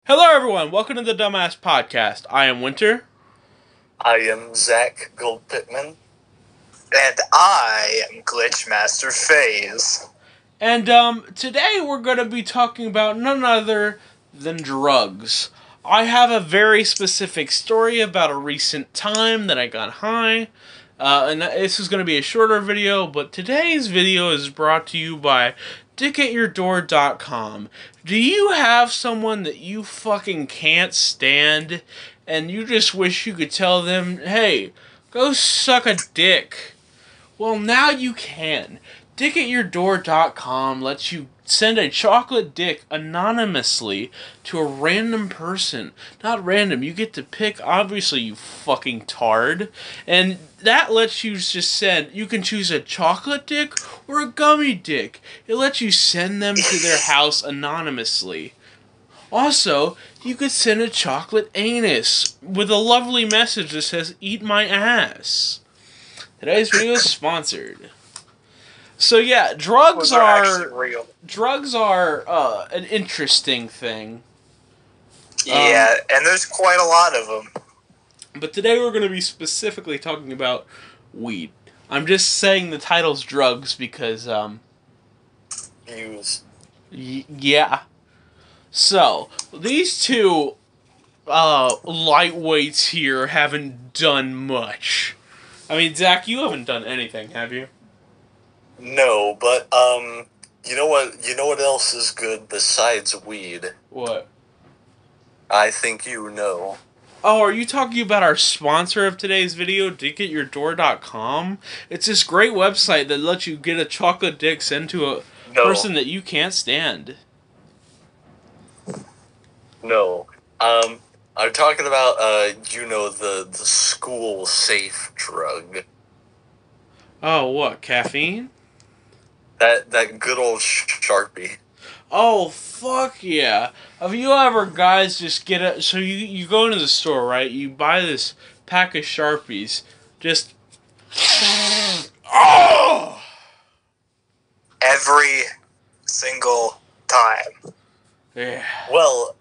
Hello, everyone. Welcome to the Dumbass Podcast. I am Winter. I am Zach Goldpittman. And I am Glitchmaster FaZe. And today we're going to be talking about none other than drugs. I have a very specific story about a recent time that I got high. And this is going to be a shorter video, but today's video is brought to you by dickatyourdoor.com. Do you have someone that you fucking can't stand and you just wish you could tell them, hey, go suck a dick? Well, now you can. Dickatyourdoor.com lets you send a chocolate dick anonymously to a random person. Not random, you get to pick, obviously, you fucking tard. And that lets you just send, you can choose a chocolate dick or a gummy dick. It lets you send them to their house anonymously. Also, you could send a chocolate anus with a lovely message that says, eat my ass. Today's video is sponsored. So yeah, drugs are an interesting thing. Yeah, and there's quite a lot of them. But today we're going to be specifically talking about weed. I'm just saying the title's drugs because yeah. So these two lightweights here haven't done much. I mean, Zach, you haven't done anything, have you? No, but you know what else is good besides weed? What? I think you know. Oh, are you talking about our sponsor of today's video, dickatyourdoor.com? It's this great website that lets you get a chocolate dick sent to a person that you can't stand. No. I'm talking about the school safe drug. Oh, what? Caffeine? That good old Sharpie. Oh, fuck yeah. Have you ever, guys, just get it? So you go into the store, right? You buy this pack of Sharpies. Just... oh! Every single time. Yeah. Well,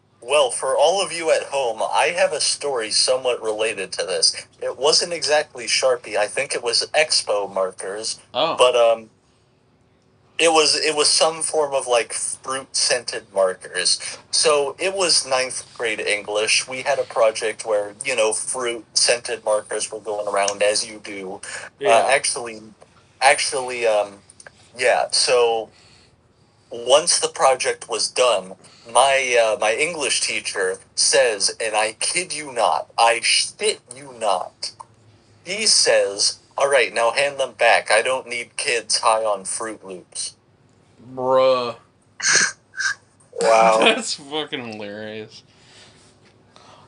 for all of you at home, I have a story somewhat related to this. It wasn't exactly Sharpie. I think it was Expo markers. Oh. But it was some form of like fruit-scented markers. So it was 9th grade English. We had a project where, fruit-scented markers were going around as you do. Yeah. Yeah. So once the project was done, my English teacher says, and I kid you not, I shit you not, he says, all right, now hand them back. I don't need kids high on Fruit Loops. Bruh. Wow. That's fucking hilarious.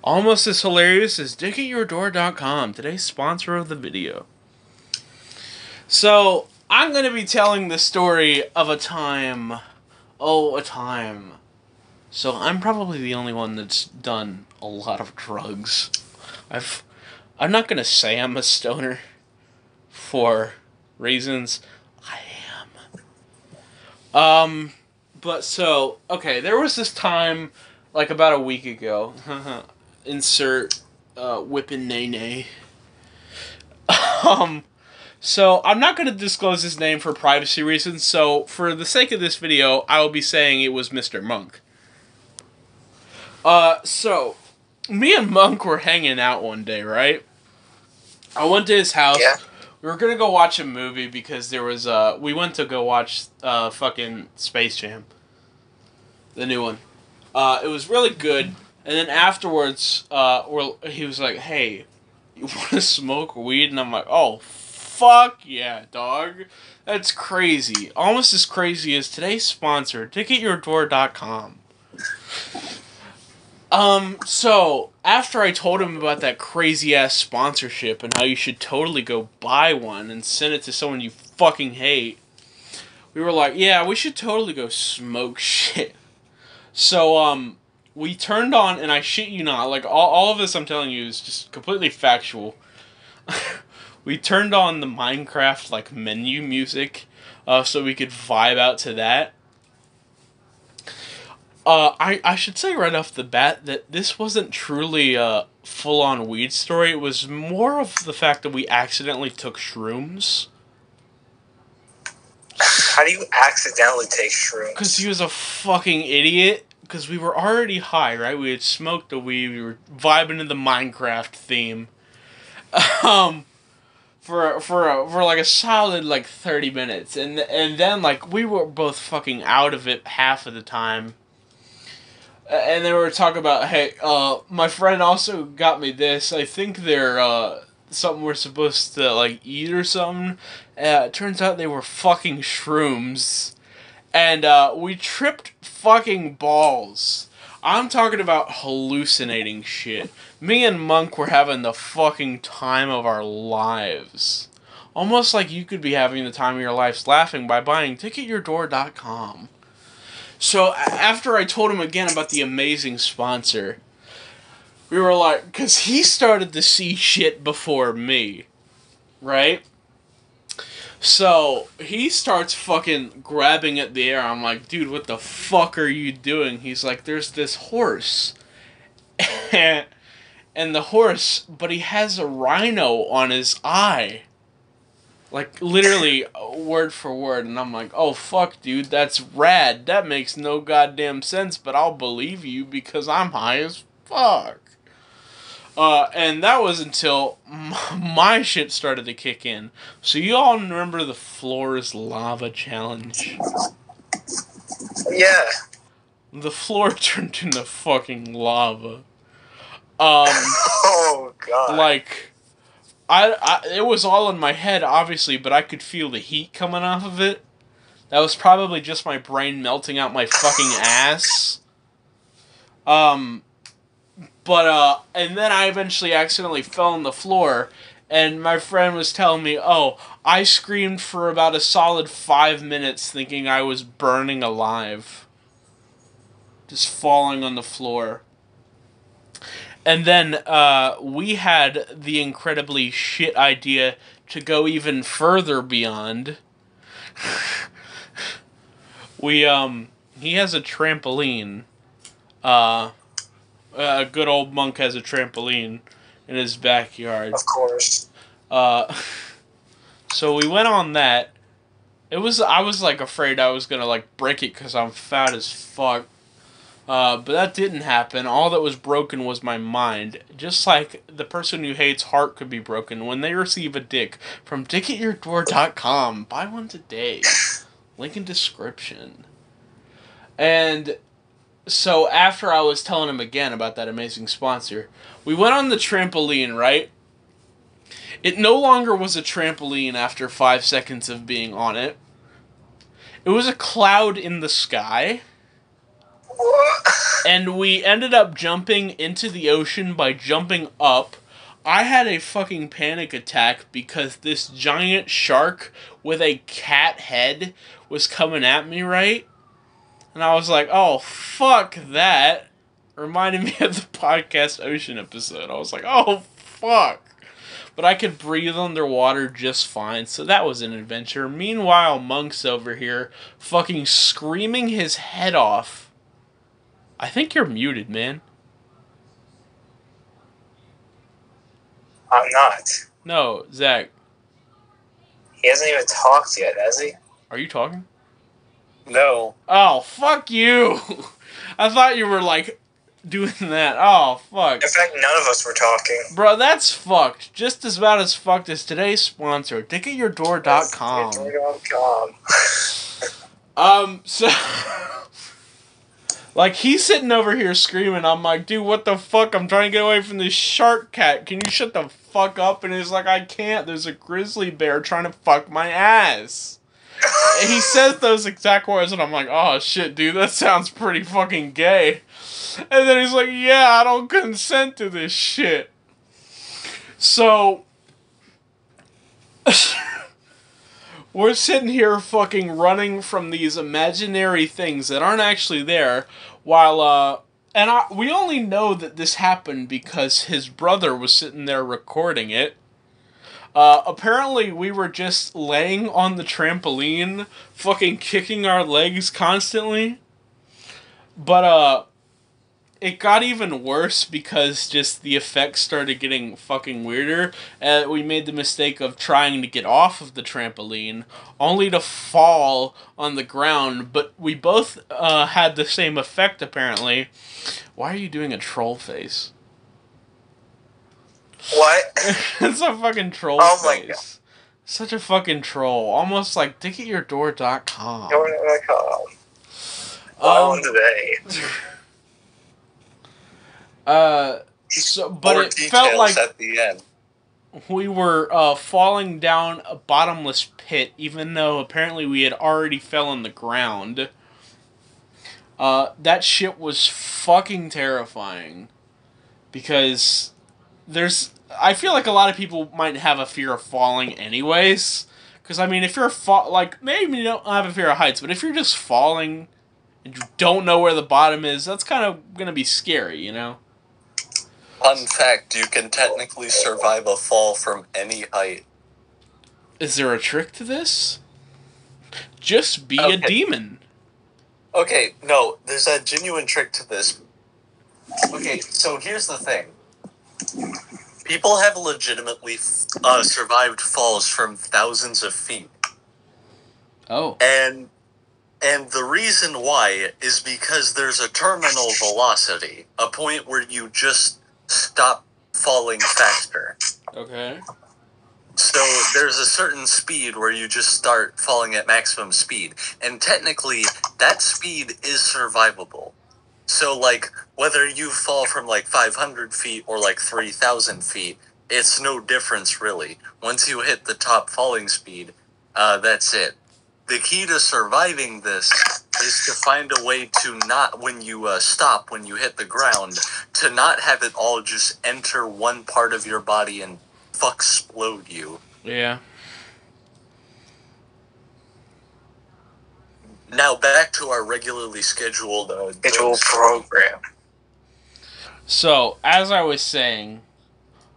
Almost as hilarious as dickatyourdoor.com, today's sponsor of the video. So, I'm going to be telling the story of a time. So, I'm probably the only one that's done a lot of drugs. I'm not going to say I'm a stoner for reasons. I am. But so, okay, there was this time, like about a week ago. Insert whippin' nay. So, I'm not going to disclose his name for privacy reasons, so for the sake of this video, I will be saying it was Mr. Monk. So, me and Monk were hanging out one day, right? I went to his house. Yeah. We were going to go watch a movie because there was, we went to go watch, fucking Space Jam. The new one. It was really good, and then afterwards, he was like, hey, you want to smoke weed? And I'm like, oh, fuck yeah, dog. That's crazy. Almost as crazy as today's sponsor, dickatyourdoor.com. So, after I told him about that crazy-ass sponsorship and how you should totally go buy one and send it to someone you fucking hate, we were like, yeah, we should totally go smoke shit. So, we turned on, and I shit you not, like, all of this I'm telling you is just completely factual. We turned on the Minecraft, like, menu music, so we could vibe out to that. I should say right off the bat that this wasn't truly a full-on weed story. It was more of the fact that we accidentally took shrooms. How do you accidentally take shrooms? Because he was a fucking idiot. Because we were already high, right? We had smoked the weed. We were vibing to the Minecraft theme. For like a solid like 30 minutes, and then like we were both fucking out of it half of the time. And then we were talking about, hey, my friend also got me this. I think they're something we're supposed to like eat or something. It turns out they were fucking shrooms, and we tripped fucking balls. I'm talking about hallucinating shit. Me and Monk were having the fucking time of our lives. Almost like you could be having the time of your lives laughing by buying ticketyourdoor.com. So after I told him again about the amazing sponsor, we were like, because he started to see shit before me, right? So he starts fucking grabbing at the air. I'm like, dude, what the fuck are you doing? He's like, there's this horse. And the horse, but he has a rhino on his eye. Like, literally, word for word. And I'm like, oh, fuck, dude, that's rad. That makes no goddamn sense, but I'll believe you because I'm high as fuck. And that was until my shit started to kick in. So you all remember the floor is lava challenge? Yeah. The floor turned into fucking lava. Oh, God. Like, it was all in my head, obviously, but I could feel the heat coming off of it. That was probably just my brain melting out my fucking ass. And then I eventually accidentally fell on the floor, and my friend was telling me, oh, I screamed for about a solid 5 minutes thinking I was burning alive. Just falling on the floor. And then we had the incredibly shit idea to go even further beyond. He has a trampoline. A good old Monk has a trampoline in his backyard. Of course. So we went on that. I was like afraid I was gonna like break it because I'm fat as fuck. But that didn't happen. All that was broken was my mind. Just like the person who hates heart could be broken when they receive a dick from ticketyourdoor.com. Buy one today. Link in description. And so after I was telling him again about that amazing sponsor, we went on the trampoline, right? It no longer was a trampoline after 5 seconds of being on it. It was a cloud in the sky. And we ended up jumping into the ocean by jumping up. I had a fucking panic attack because this giant shark with a cat head was coming at me, right? And I was like, oh, fuck that. Reminded me of the Podcast Ocean episode. I was like, oh, fuck. But I could breathe underwater just fine, so that was an adventure. Meanwhile, Monk's over here fucking screaming his head off. I think you're muted, man. I'm not. No, Zach. He hasn't even talked yet, has he? Are you talking? No. Oh, fuck you! I thought you were, like, doing that. Oh, fuck. In fact, none of us were talking. Bro, that's fucked. Just as about as fucked as today's sponsor, ticketyourdoor.com. So... Like, he's sitting over here screaming. I'm like, dude, what the fuck? I'm trying to get away from this shark cat. Can you shut the fuck up? And he's like, I can't. There's a grizzly bear trying to fuck my ass. And he says those exact words, and I'm like, oh, shit, dude, that sounds pretty fucking gay. And then he's like, yeah, I don't consent to this shit. So... we're sitting here fucking running from these imaginary things that aren't actually there, while, we only know that this happened because his brother was sitting there recording it. Apparently we were just laying on the trampoline, fucking kicking our legs constantly. But it got even worse because just the effects started getting fucking weirder. We made the mistake of trying to get off of the trampoline, only to fall on the ground. But we both had the same effect, apparently. Why are you doing a troll face? What? It's a fucking troll Oh my face. God. Such a fucking troll. Almost like ticketyourdoor.com. Why one today? But More it details felt like at the end. we were falling down a bottomless pit, even though apparently we had already fell on the ground. That shit was fucking terrifying. Because I feel like a lot of people might have a fear of falling anyways. Because, I mean, if you're maybe you don't have a fear of heights, but if you're just falling and you don't know where the bottom is, that's kind of going to be scary, you know? Fun fact, you can technically survive a fall from any height. Is there a trick to this? Just be a Okay. demon. Okay, no, there's a genuine trick to this. Okay, so here's the thing. People have legitimately survived falls from thousands of feet. Oh. And the reason why is because there's a terminal velocity, a point where you just stop falling faster. Okay. So there's a certain speed where you just start falling at maximum speed. And technically, that speed is survivable. So, like, whether you fall from, 500 feet or, 3,000 feet, it's no difference, really. Once you hit the top falling speed, that's it. The key to surviving this is to find a way to not, when you stop, when you hit the ground, to not have it all just enter one part of your body and explode you. Yeah. Now back to our regularly scheduled program. So, as I was saying,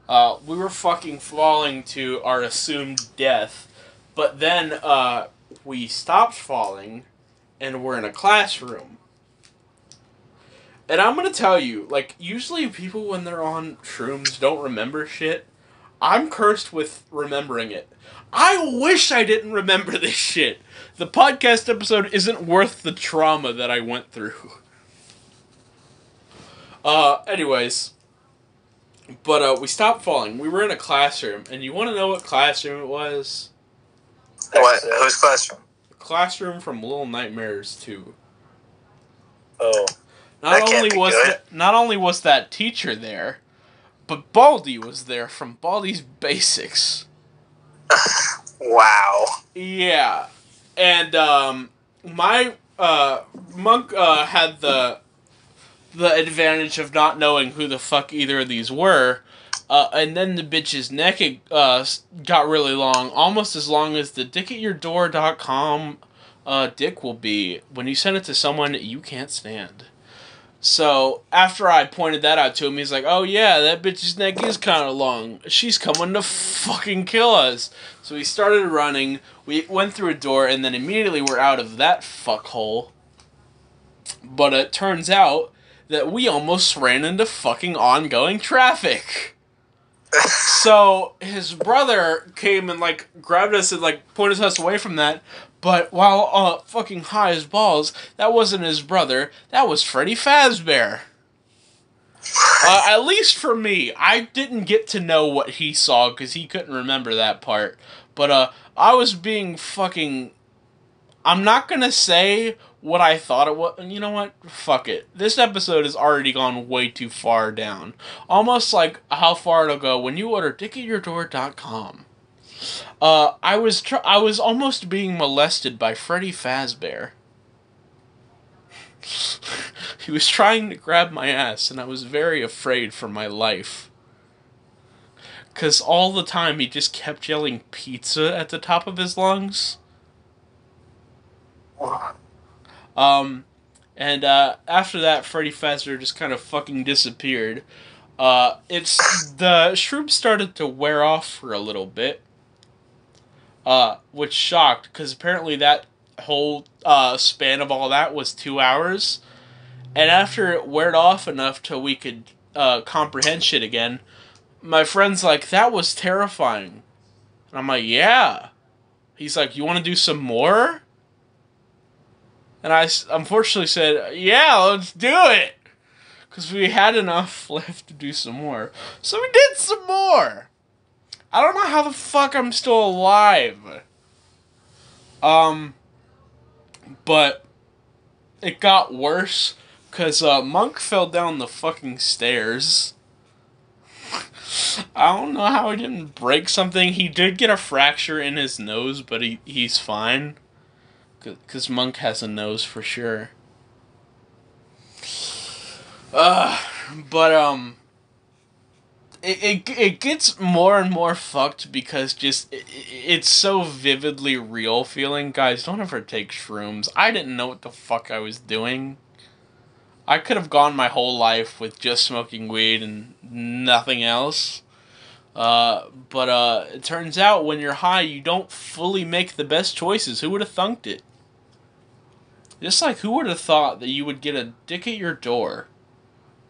we were fucking falling to our assumed death, but then we stopped falling, and we're in a classroom. And I'm gonna tell you, usually people when they're on shrooms don't remember shit. I'm cursed with remembering it. I wish I didn't remember this shit. The podcast episode isn't worth the trauma that I went through. Anyways. But, we stopped falling. We were in a classroom, and you want to know what classroom it was? What? Whose classroom? The classroom from Little Nightmares 2. Oh. That can't be good. Not only was that teacher there, but Baldy was there from Baldy's Basics. Wow. Yeah. And, my, monk, had the advantage of not knowing who the fuck either of these were, and then the bitch's neck, got really long, almost as long as the dickatyourdoor.com, dick will be when you send it to someone you can't stand. So, after I pointed that out to him, he's like, oh yeah, that bitch's neck is kind of long. She's coming to fucking kill us. So we started running, we went through a door, and then immediately we're out of that fuckhole. But it turns out that we almost ran into fucking ongoing traffic. So, his brother came and, grabbed us and, pointed us away from that. But while fucking high as balls, that wasn't his brother. That was Freddy Fazbear. At least for me. I didn't get to know what he saw because he couldn't remember that part. But I was being fucking... I'm not gonna say what I thought it was. You know what? Fuck it. This episode has already gone way too far down. Almost like how far it'll go when you order dickatyourdoor.com. I was almost being molested by Freddy Fazbear. He was trying to grab my ass, and I was very afraid for my life. 'Cause all the time he just kept yelling pizza at the top of his lungs. And after that, Freddy Fazbear just kind of fucking disappeared. The shrooms started to wear off for a little bit. Which shocked, because apparently that whole span of all that was 2 hours. And after it wore off enough till we could comprehend shit again, my friend's like, that was terrifying. And I'm like, yeah. He's like, you want to do some more? And I unfortunately said, yeah, let's do it. Because we had enough left to do some more. So we did some more. I don't know how the fuck I'm still alive. But it got worse. Because Monk fell down the fucking stairs. I don't know how he didn't break something. He did get a fracture in his nose, but he's fine. Because Monk has a nose for sure. But it gets more and more fucked because it's so vividly real feeling. Guys, don't ever take shrooms. I didn't know what the fuck I was doing. I could have gone my whole life with just smoking weed and nothing else. But it turns out when you're high, you don't fully make the best choices. Who would have thunked it? Just like, who would have thought that you would get a dick at your door?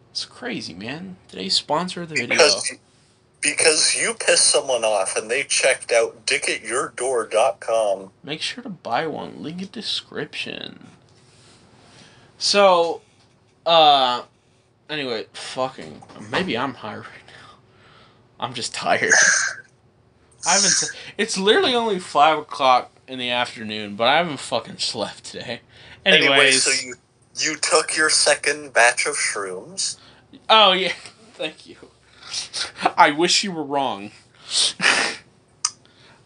It's crazy, man. Today's sponsor of the video. Because you pissed someone off and they checked out dickatyourdoor.com. Make sure to buy one. Link in description. So, anyway, fucking, maybe I'm high right now. I'm just tired. It's literally only 5 o'clock in the afternoon, but I haven't fucking slept today. Anyways, so you took your second batch of shrooms. Oh, yeah. Thank you. I wish you were wrong.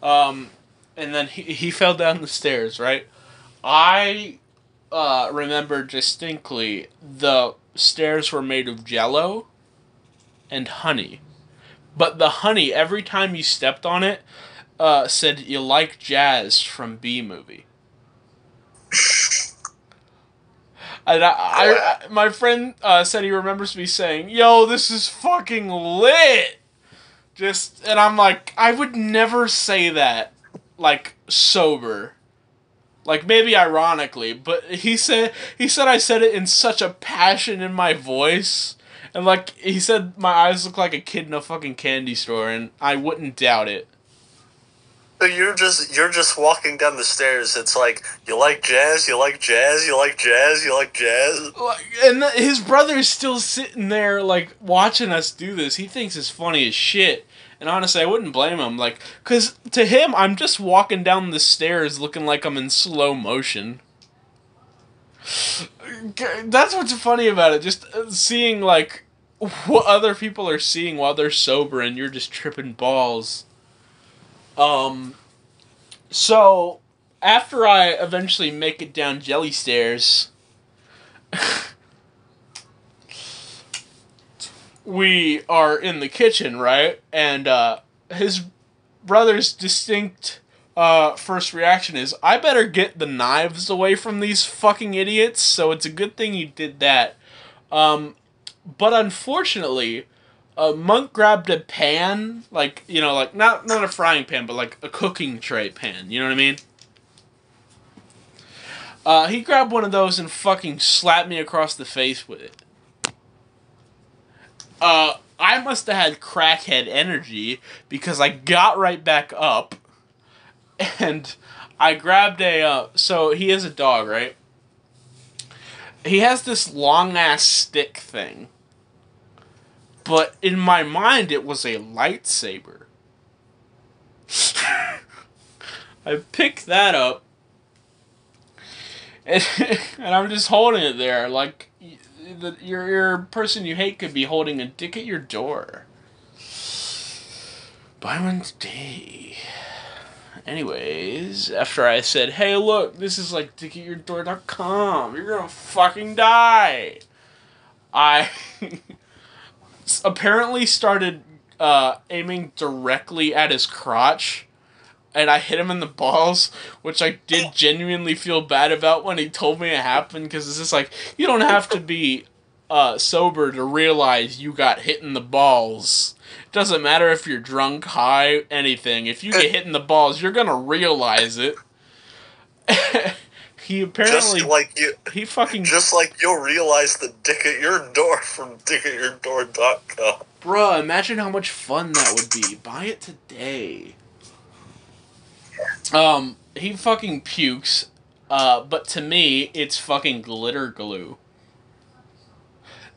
And then he fell down the stairs, right? I remember distinctly the stairs were made of Jell-O and honey. But the honey, every time you stepped on it, said, you like jazz from B-Movie. And my friend said he remembers me saying, yo, this is fucking lit. And I'm like, I would never say that, like, sober. Like, maybe ironically, but he said I said it in such a passion in my voice. And, like, he said my eyes look like a kid in a fucking candy store, and I wouldn't doubt it. So you're just walking down the stairs. It's like, you like jazz, you like jazz, you like jazz, you like jazz. And his brother's still sitting there, like, watching us do this. He thinks it's funny as shit. And honestly, I wouldn't blame him. Like, because to him, I'm just walking down the stairs looking like I'm in slow motion. That's what's funny about it. Just seeing, like, what other people are seeing while they're sober and you're just tripping balls. So, after I eventually make it down Jelly Stairs, we are in the kitchen, right? And, his brother's distinct, first reaction is, I better get the knives away from these fucking idiots, so it's a good thing he did that. But unfortunately, Monk grabbed a pan, like, you know, like, not a frying pan, but like a cooking tray pan, you know what I mean? He grabbed one of those and fucking slapped me across the face with it. I must have had crackhead energy, because I got right back up, and I grabbed so he has a dog, right? He has this long-ass stick thing. But in my mind, it was a lightsaber. I picked that up, and I'm just holding it there, like your person you hate could be holding a dick at your door. Buy one today. Anyways, after I said, hey, look, this is like dickatyourdoor.com. You're gonna fucking die. I apparently started aiming directly at his crotch, and I hit him in the balls, which I did genuinely feel bad about when he told me it happened, because it's just like, you don't have to be sober to realize you got hit in the balls. It doesn't matter if you're drunk, high, anything. If you get hit in the balls, you're gonna realize it. he apparently just like you'll realize the Dick at Your Door from dickatyourdoor.com. Bruh, imagine how much fun that would be. Buy it today. He fucking pukes, but to me, it's fucking glitter glue.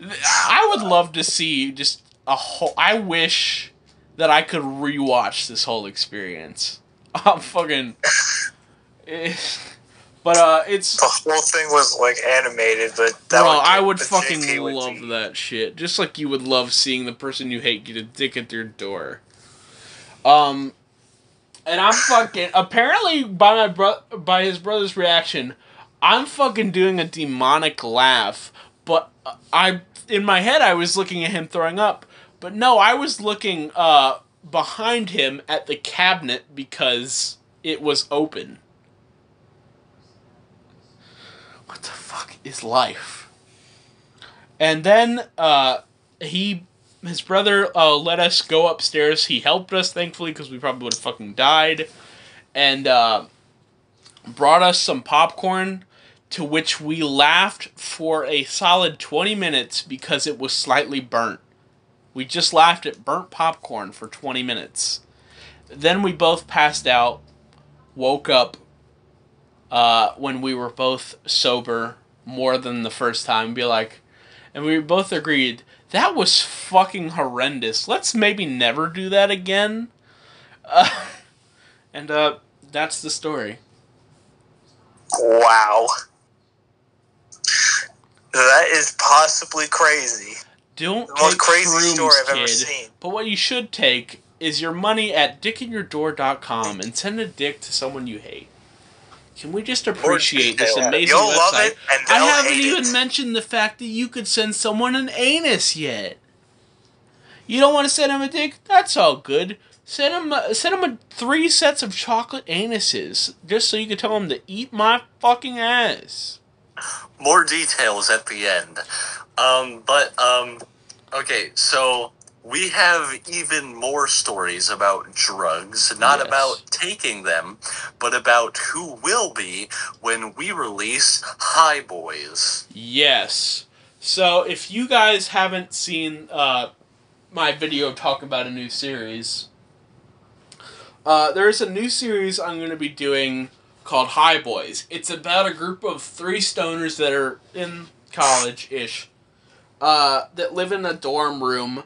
I would love to see just a whole... I wish that I could rewatch this whole experience. I'm fucking... But, it's... The whole thing was, like, animated, but... I would fucking love that shit. Just like you would love seeing the person you hate get a dick at their door. And I'm fucking... Apparently, by his brother's reaction, I'm fucking doing a demonic laugh. But in my head, I was looking at him throwing up. But no, I was looking behind him at the cabinet because it was open. What the fuck is life? And then his brother let us go upstairs. He helped us, thankfully, because we probably would have fucking died. And brought us some popcorn, to which we laughed for a solid 20 minutes because it was slightly burnt. We just laughed at burnt popcorn for 20 minutes. Then we both passed out, woke up when we were both sober more than the first time. And we both agreed, that was fucking horrendous. Let's maybe never do that again. And that's the story. Wow. That is possibly crazy. Don't the most take crazy shrooms, story I've kid. ever seen. But what you should take is your money at dickatyourdoor.com and send a dick to someone you hate. Can we just appreciate this amazing You'll website? love it, and they'll I haven't hate even it. mentioned the fact that you could send someone an anus yet. You don't want to send him a dick? That's all good. Send him 3 sets of chocolate anuses, just so you can tell him to eat my fucking ass. More details at the end. Okay, so we have even more stories about drugs, not Yes. about taking them, but about who will be when we release High Boys. Yes. So, if you guys haven't seen my video talking about a new series, there's a new series I'm going to be doing called High Boys. It's about a group of 3 stoners that are in college-ish, that live in a dorm room,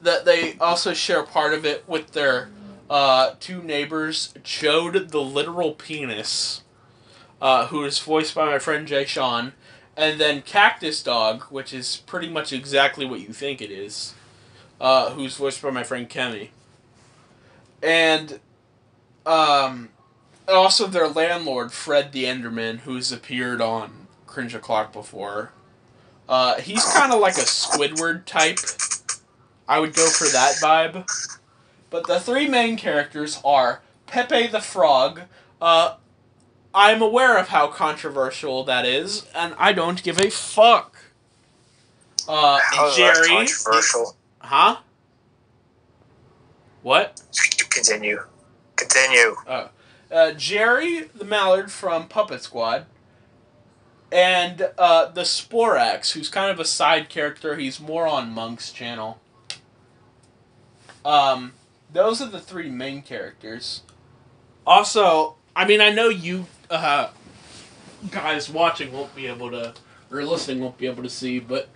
that they also share part of it with their 2 neighbors, Jode the Literal Penis, who is voiced by my friend Jay Sean, and then Cactus Dog, which is pretty much exactly what you think it is, who's voiced by my friend Kemi. And also their landlord, Fred the Enderman, who's appeared on Cringe O'Clock before. He's kind of like a Squidward type. I would go for that vibe. But the 3 main characters are Pepe the Frog. I'm aware of how controversial that is, and I don't give a fuck. How is that Jerry. controversial? Huh? What? Continue. Jerry the Mallard from Puppet Squad. And the Sporax, who's kind of a side character. He's more on Monk's channel. Those are the 3 main characters. Also, I mean, I know you guys watching won't be able to, or listening won't be able to see, but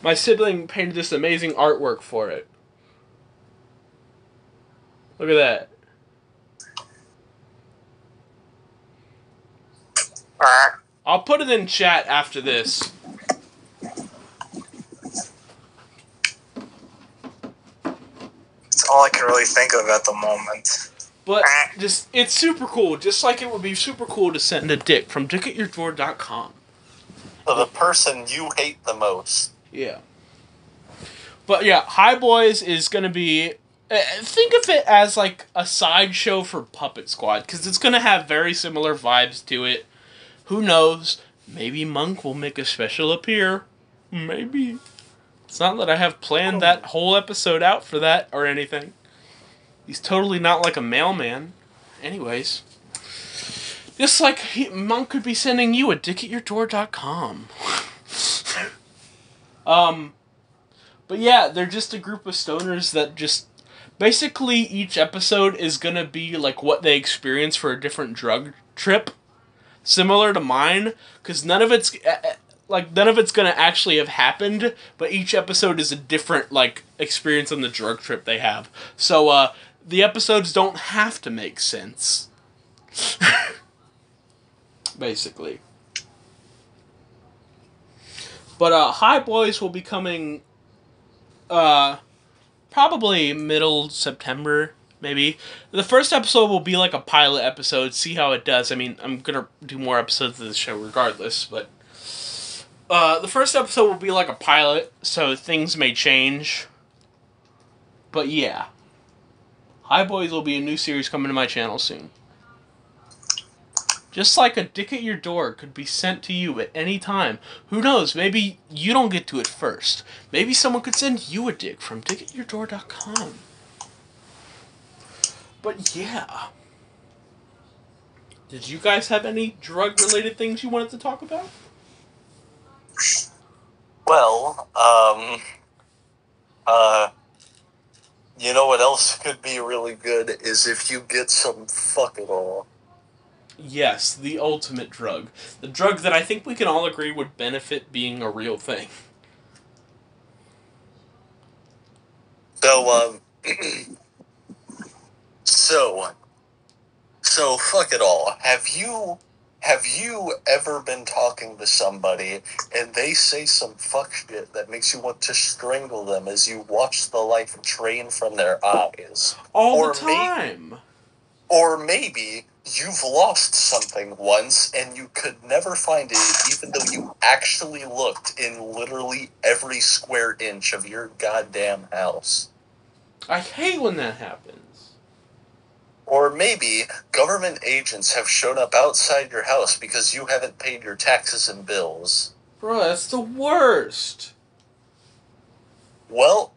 my sibling painted this amazing artwork for it. Look at that. I'll put it in chat after this. That's all I can really think of at the moment. But just, it's super cool. Just like it would be super cool to send a dick from dickatyourdoor.com. To the person you hate the most. Yeah. But yeah, High Boys is going to be... think of it as like a sideshow for Puppet Squad, because it's going to have very similar vibes to it. Who knows? Maybe Monk will make a special appear. Maybe. It's not that I have planned that whole episode out for that or anything. He's totally not like a mailman. Anyways. Just like Monk could be sending you a dickatyourdoor.com. But yeah, they're just a group of stoners that just... Basically, each episode is gonna be like what they experience for a different drug trip. Similar to mine, because none of it's gonna actually have happened, but each episode is a different, like, experience on the drug trip they have. So, the episodes don't have to make sense. Basically. But, High Boys will be coming, probably middle September, maybe. The first episode will be like a pilot episode, see how it does. I mean, I'm gonna do more episodes of the show regardless, but... the first episode will be like a pilot, so things may change. But yeah. High Boys will be a new series coming to my channel soon. Just like a dick at your door could be sent to you at any time. Who knows, maybe you don't get to it first. Maybe someone could send you a dick from dickatyourdoor.com. But yeah. Did you guys have any drug-related things you wanted to talk about? Well, you know what else could be really good is if you get some fuck it all. Yes, the ultimate drug. The drug that I think we can all agree would benefit being a real thing. So fuck it all. Have you ever been talking to somebody and they say some fuck shit that makes you want to strangle them as you watch the life drain from their eyes? All the time. Or maybe you've lost something once and you could never find it even though you actually looked in literally every square inch of your goddamn house. I hate when that happens. Or maybe government agents have shown up outside your house because you haven't paid your taxes and bills. Bro, that's the worst. Well,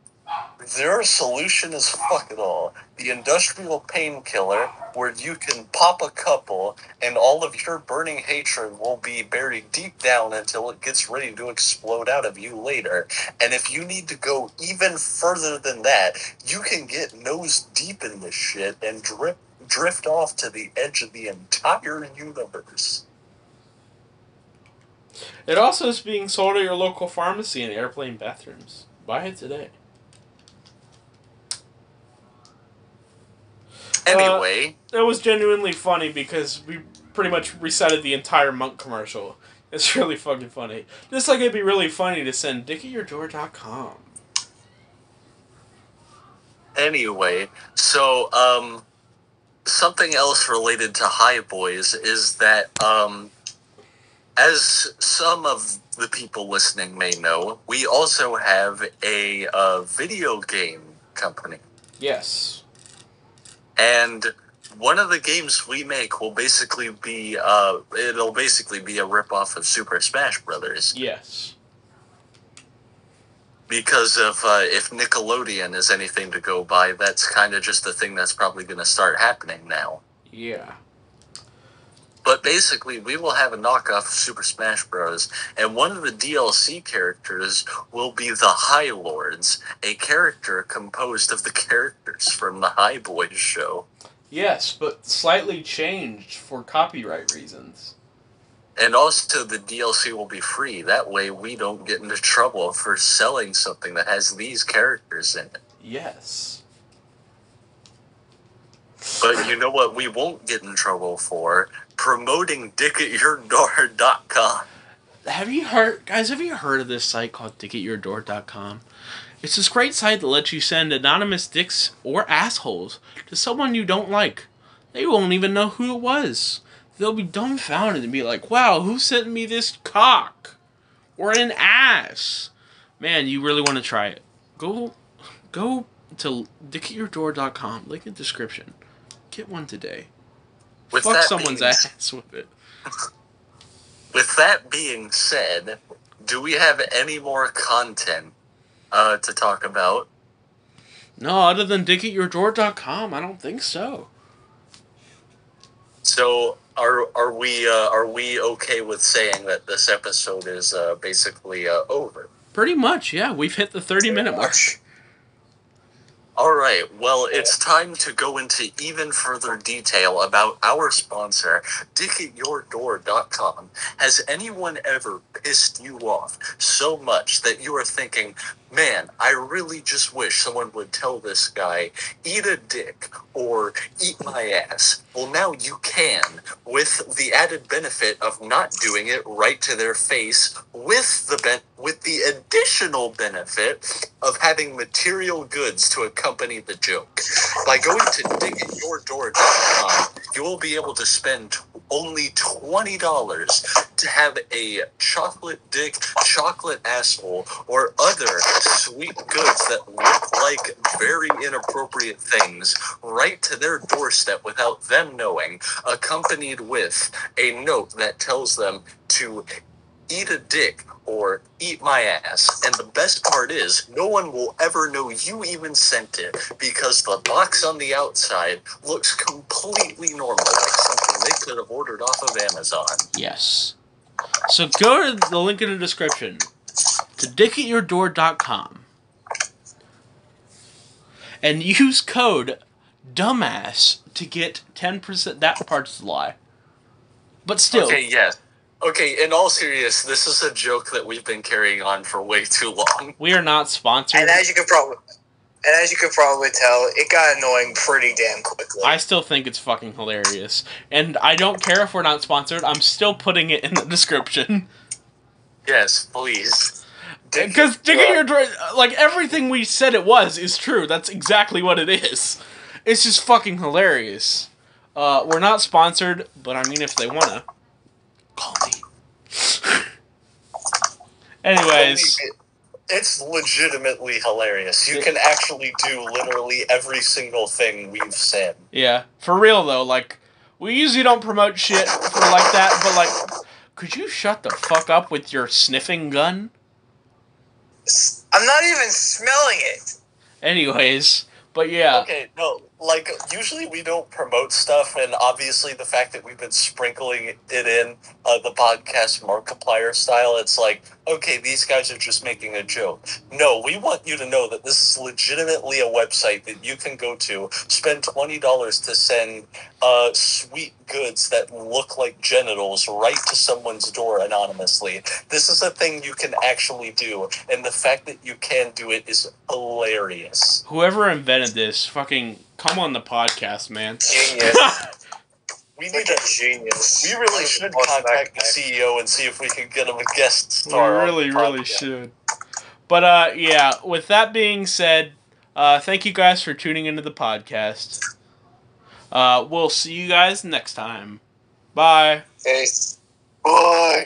their solution is fuck it all. The industrial painkiller, where you can pop a couple and all of your burning hatred will be buried deep down until it gets ready to explode out of you later. And if you need to go even further than that, you can get nose deep in this shit and drift off to the edge of the entire universe. It also is being sold at your local pharmacy and airplane bathrooms. Buy it today. Anyway. It was genuinely funny because we pretty much recited the entire Monk commercial. It's really fucking funny. Just like it'd be really funny to send dickatyourdoor.com. Anyway, so, something else related to High Boys is that, as some of the people listening may know, we also have a video game company. Yes. And one of the games we make will basically be, it'll basically be a ripoff of Super Smash Brothers. Yes. Because of, if Nickelodeon is anything to go by, that's kind of just the thing that's probably going to start happening now. Yeah. But basically, we will have a knockoff of Super Smash Bros., and one of the DLC characters will be the High Lords, a character composed of the characters from the High Boys show. Yes, but slightly changed for copyright reasons. And also, the DLC will be free. That way, we don't get into trouble for selling something that has these characters in it. Yes. But you know what we won't get in trouble for? Promoting dickatyourdoor.com. Have you heard of this site called dickatyourdoor.com? It's this great site that lets you send anonymous dicks or assholes to someone you don't like. They won't even know who it was. They'll be dumbfounded and be like, wow, who sent me this cock? Or an ass? Man, you really want to try it. Go to dickatyourdoor.com. Link in the description. Get one today. Fuck someone's ass with it. With that being said, do we have any more content to talk about? No, other than dickatyourdoor.com, I don't think so. So, Are we okay with saying that this episode is basically over? Pretty much, yeah. We've hit the 30-minute mark. Alright, well, it's time to go into even further detail about our sponsor, DickAtYourDoor.com. Has anyone ever pissed you off so much that you are thinking, man, I really just wish someone would tell this guy, eat a dick, or eat my ass? Well, now you can, with the added benefit of not doing it right to their face, with the additional benefit of having material goods to accompany the joke. By going to DickAtYourDoor.com, you will be able to spend only $20 to have a chocolate dick, chocolate asshole, or other sweet goods that look like very inappropriate things right to their doorstep without them knowing, accompanied with a note that tells them to eat a dick or eat my ass. And the best part is, no one will ever know you even sent it, because the box on the outside looks completely normal, like something they could have ordered off of Amazon. Yes. So go to the link in the description to DickAtYourDoor.com and use code DUMBASS to get 10%. That part's a lie. But still. Okay, yes. Okay, in all seriousness, this is a joke that we've been carrying on for way too long. We are not sponsored. And as you can probably tell, it got annoying pretty damn quickly. I still think it's fucking hilarious. And I don't care if we're not sponsored, I'm still putting it in the description. Yes, please. Because DickAtYourDoor, like, everything we said it was is true. That's exactly what it is. It's just fucking hilarious. We're not sponsored, but I mean, if they wanna, call me. Anyways. It's legitimately hilarious. You can actually do literally every single thing we've said. Yeah. For real, though, like, we usually don't promote shit for like that, but, like, could you shut the fuck up with your sniffing gun? I'm not even smelling it. Anyways, but yeah. Okay, no, like, usually we don't promote stuff, and obviously the fact that we've been sprinkling it in the podcast Markiplier style, it's like, okay, these guys are just making a joke. No, we want you to know that this is legitimately a website that you can go to, spend $20 to send sweet goods that look like genitals right to someone's door anonymously. This is a thing you can actually do, and the fact that you can do it is hilarious. Whoever invented this, fucking come on the podcast, man. Genius. We need a genius. We really should contact the CEO and see if we can get him a guest star. We really should. But yeah, with that being said, thank you guys for tuning into the podcast. We'll see you guys next time. Bye. Peace. Bye.